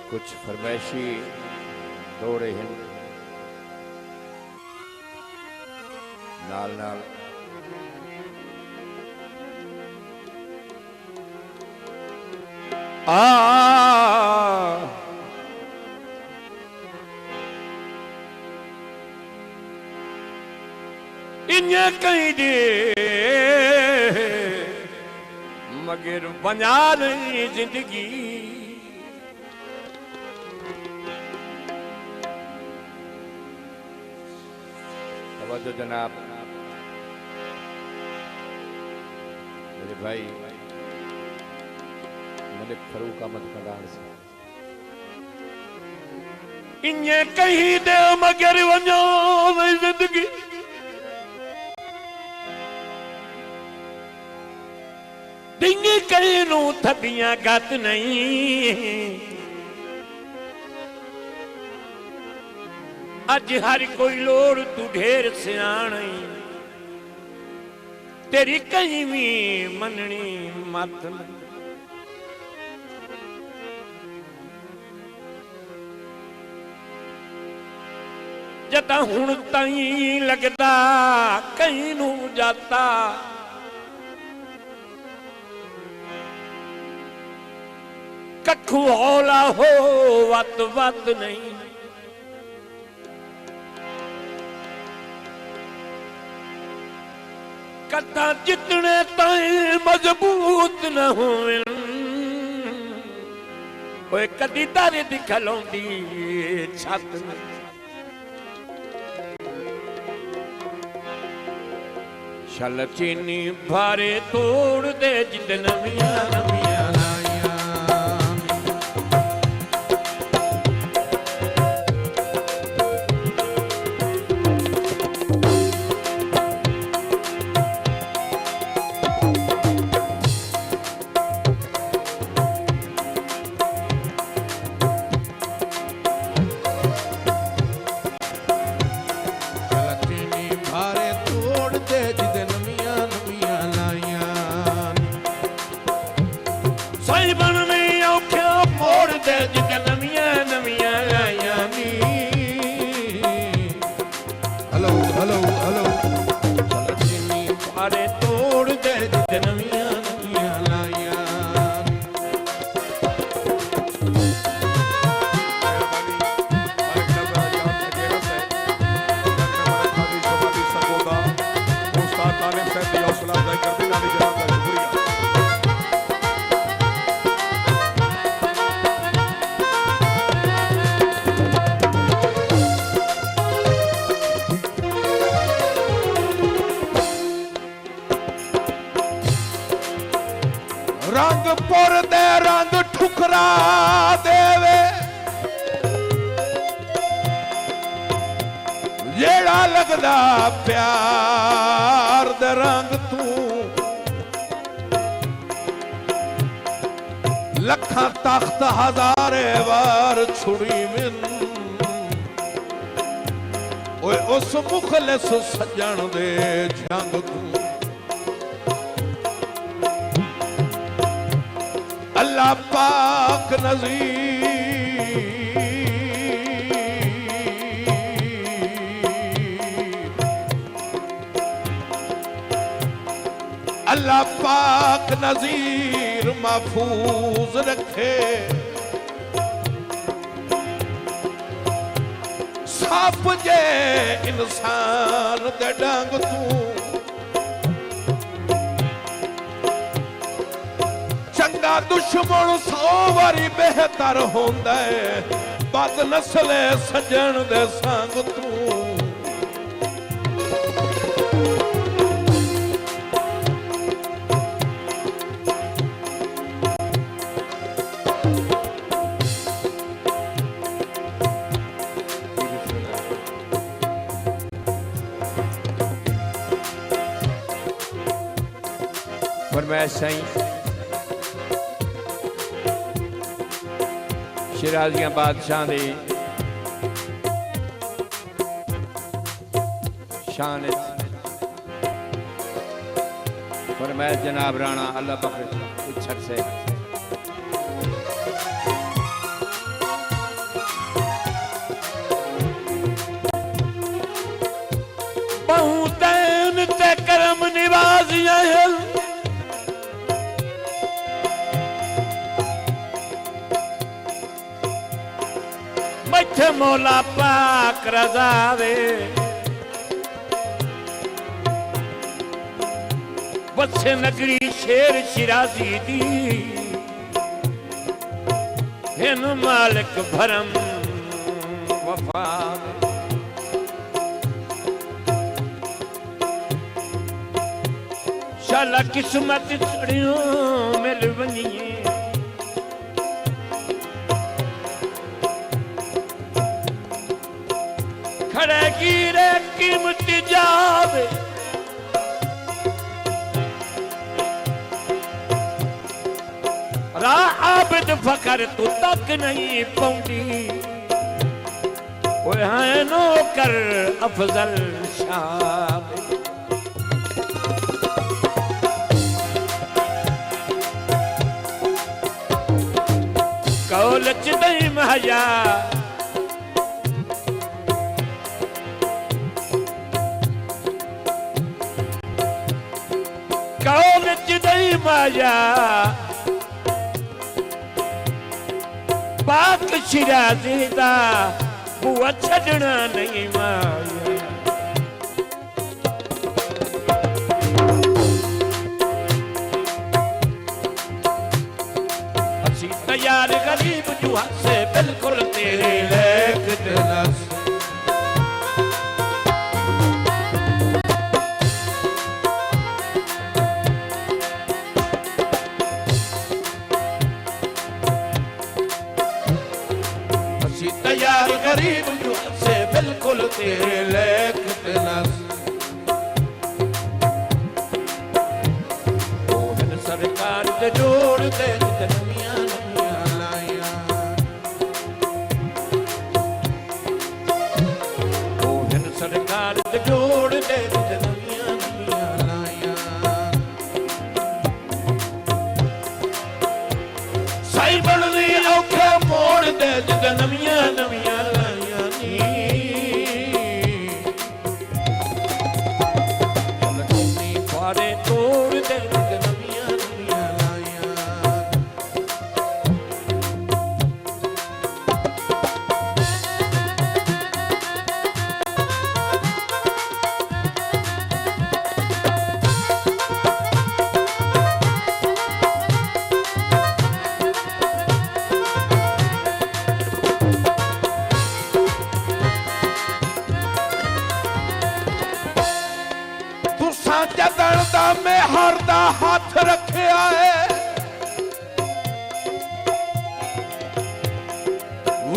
कुछ फरमाइशी दौड़े हैं नाल नाल इन्हें कहीं दे मगर बना नहीं जिंदगी तवज्जो जनाब मेरे भाई मलिक फरूक अहमद कडान से इन्हें कहीं दे मगर बना नहीं जिंदगी डिंगी कई नू थबियां गत नहीं अज हर कोई लोड़ तू ढेर सियाणी तेरी कहीं भी मननी मत नहीं जता हुण ताईं लगदा कहीं नू जाता कखू हौला हो वत वत नहीं कथा जितने ताईं मजबूत न होवे ओए कदी तारे दी खलोंदी छत शल चीनी भारे तोड़ दे जिद नवियां नवियां रंग पुर दे रंग ठुकरा देवे जेड़ा लगदा प्यार दे रंग तू लखा तख्त हजारे वार छुड़ी मिन ओए उस मुखलिस सजन दे जंग तू अल्लाह पाक नज़ीर अल्लाह पाक नज़ीर महफूज रखे साफ जे इंसान दे डंग तू दुश्मन 100 बारी बेहतर होंदा है बद नस्ल सजन दे संग तू फरमाइश सही शिराजियां बादशाह दी शान फरमाया जनाब राणा अल्लाह बख्श उछट से बैठे मौला पाक रजा वे वसे नगरी शेर शिराजी दी हिन मालिक भरम वफा शाला किस्मत छड़ियों मिल वञे खड़े गिरे कीमत जावे राह आबिद फकर तू तक नहीं पौंदी वो है नौकर अफजल शाह कौलच दई महया कौलच दई महया पाक शिराजी दा बुआ छड़ना नहीं माया असी तैयार गरीब जुआ से बिल्कुल तेरे लेक दिलस तैयार गरीब से बिल्कुल तेरे लेख नस ओहन सरकार दे जोड़ दे नमिया नमिया लाया ओहन सरकार दे जोड़ दे नमिया नमिया लाया साई बनदी औखे मोड़ दे नमिया नमिया लाया नी लखनी फारे तोड़ दे नमिया नमिया लाया जदन दा मेहर दा हाथ रखिया है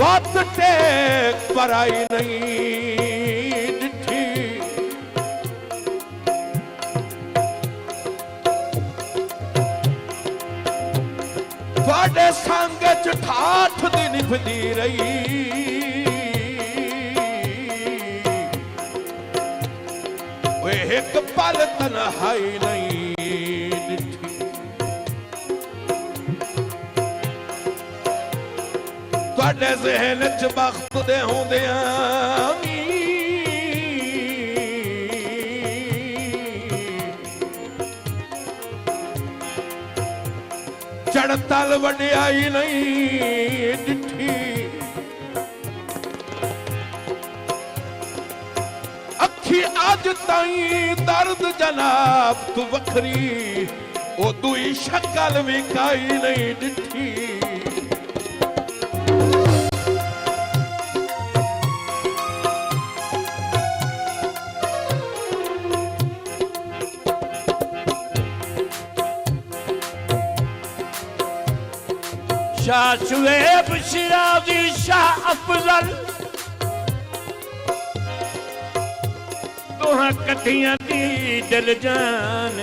वत टेक पराई नहीं डिठी थोड़े संग च ठाठ दी निभदी रही एक पल तन्हाई नहीं डिठी तुहाडे ज़हन च बख्त दे होंदियां चढ़तल वड्याई नहीं डिठी अज ताई दर्द जनाब तू वखरी ओ दुई शक्ल विकाई नहीं डिठी शाह शुएब शिराजी शाह अफजल कठिया दी दिल जान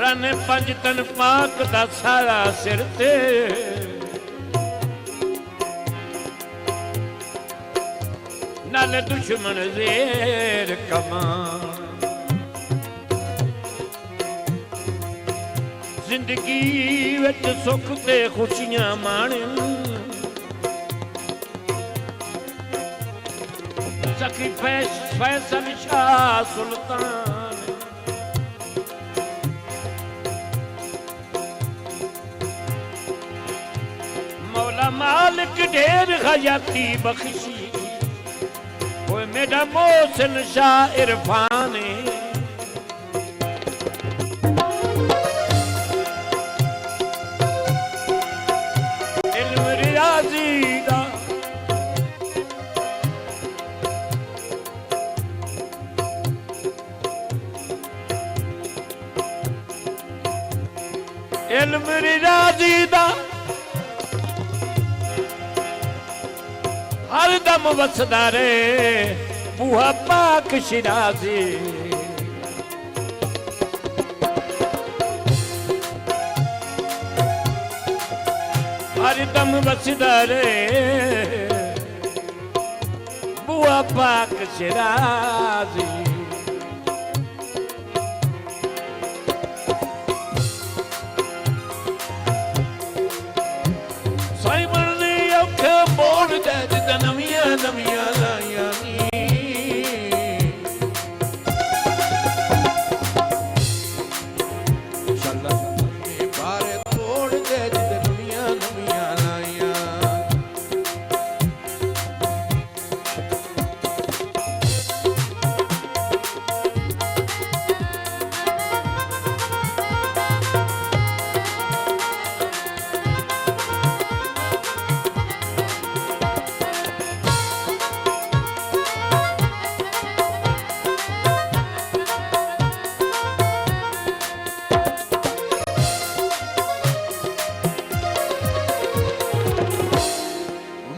रन पंज तन पाक दा सारा सिर ते नाल दुश्मन जेर कमान जिंदगी विच सुख ते खुशियां माणन सखी फैसल शाह सुल्तान नानक ढेर हयाती बख्शी ओए मेरा मोहसिन शाह इरफान इल्म रियाजी दा इल्म रियाजी दा हर दम वसदा रे बूहा पाक शिराजी हर दम वसदा रे बूहा पाक शिराजी साइमन ने अखा मोड़ दे जिदा नवियां नवियां लाइयां नी बारे तोड़ दे जिदा नवियां नवियां लाइयां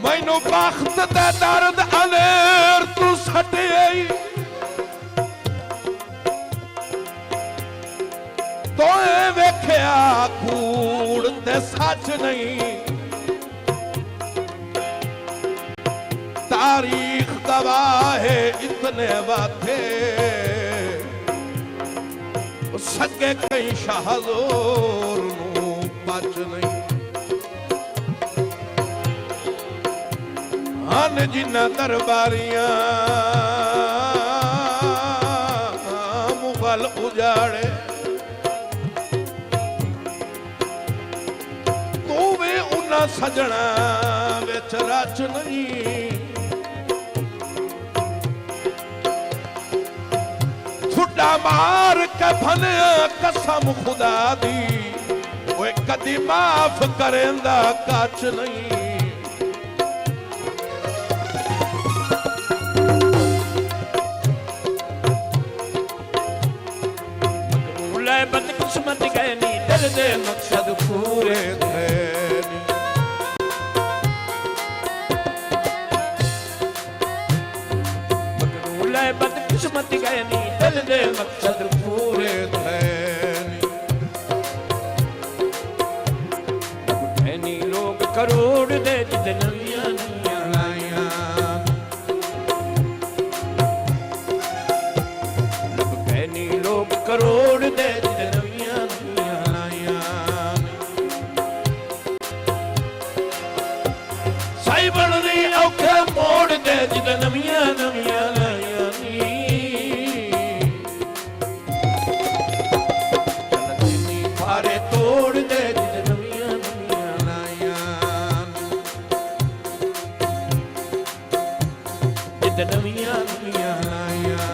मैनू बख्त दे दर्द अनेर तू सटियाई तोए वेख्या कूड़ ते सच नहीं तारीख गवाह है इतने वाथे सगे कई शाहजोर नू बच नहीं हन जिन्ना दरबारियां मुगल उजाड़े तू भी उन्ना सजना विच रच नहीं ठुड्डा मार के भनिया कसम खुदा दी ओए कदी माफ करेंदा कच नहीं बदकिस्मत कहनी दिल दे मकसद पूरे थैनी मकरूल बदकिस्मत कहनी दिल दे मकसद पूरे थैनी थैनी लोग करोड़ दे जिद नवियां नवियां लाइयां थैनी लोग करोड़ दे मोड़ दे जिदा नवियां नवियां लाइयां नी फारे तोड़ दे जिदा नवियां नवियां लाइयां जिदा नवियां नवियां लाइयां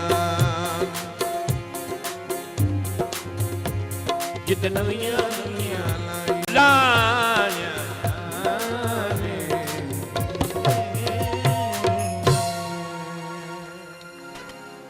जिदा नवियां